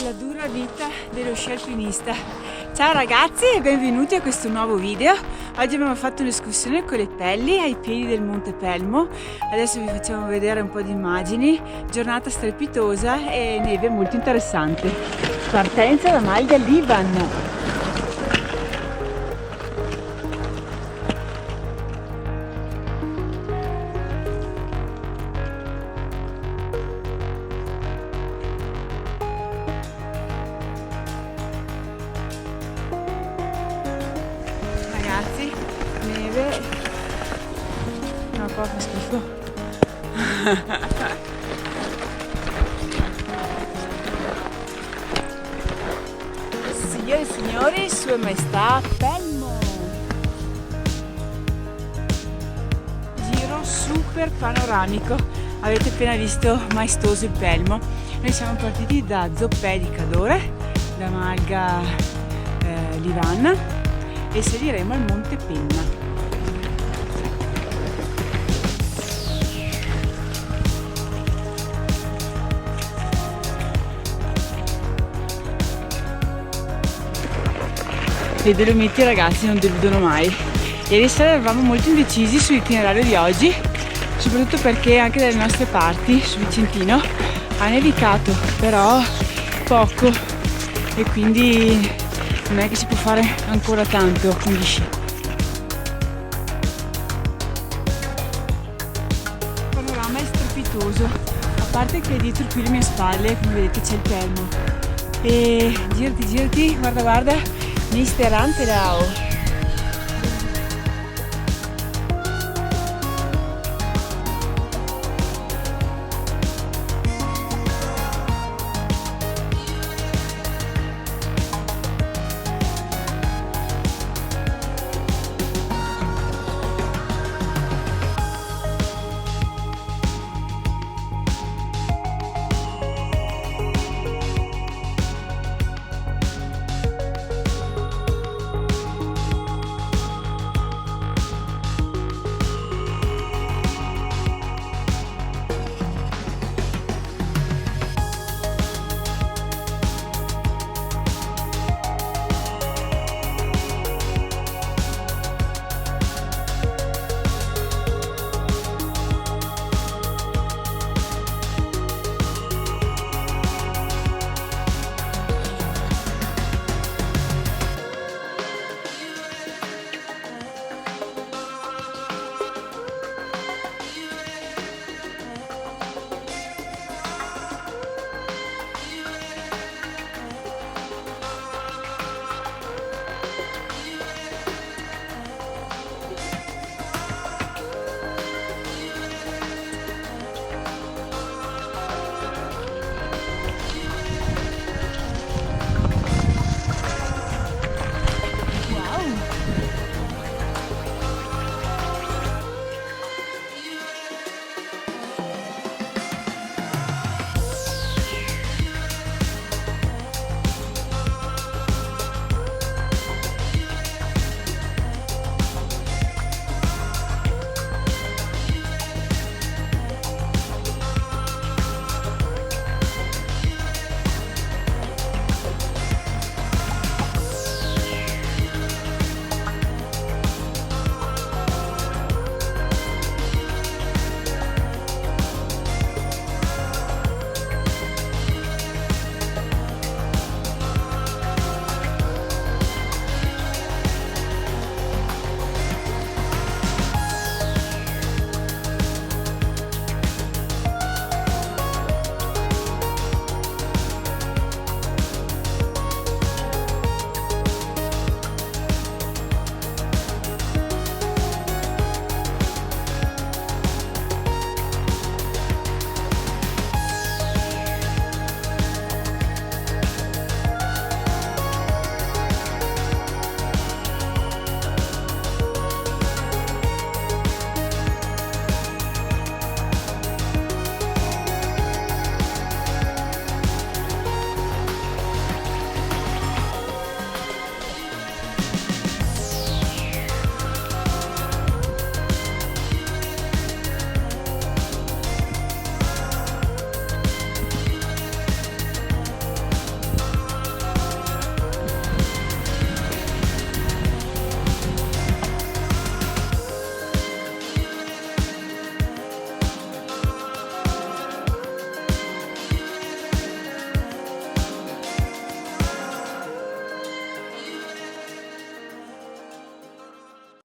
La dura vita dello sci alpinista. Ciao ragazzi e benvenuti a questo nuovo video. Oggi abbiamo fatto un'escursione con le pelli ai piedi del Monte Pelmo. Adesso vi facciamo vedere un po' di immagini. Giornata strepitosa e neve molto interessante. Partenza da Malga Liban. Ragazzi, neve, no, qua fa schifo. Signore e signori, Sua Maestà Pelmo. Giro super panoramico. Avete appena visto maestoso il Pelmo. Noi siamo partiti da Zoppè di Cadore, da Malga Livan, e saliremo al Monte Penna. Le Dolomiti, ragazzi, non deludono mai. Ieri sera eravamo molto indecisi sull'itinerario di oggi, soprattutto perché anche dalle nostre parti, su Vicentino, ha nevicato, però poco, e quindi non è che si può fare ancora tanto con gli sci. Il panorama è strepitoso, a parte che dietro qui alle mie spalle, come vedete, c'è il Pelmo. E girati, guarda, Mister Antelau.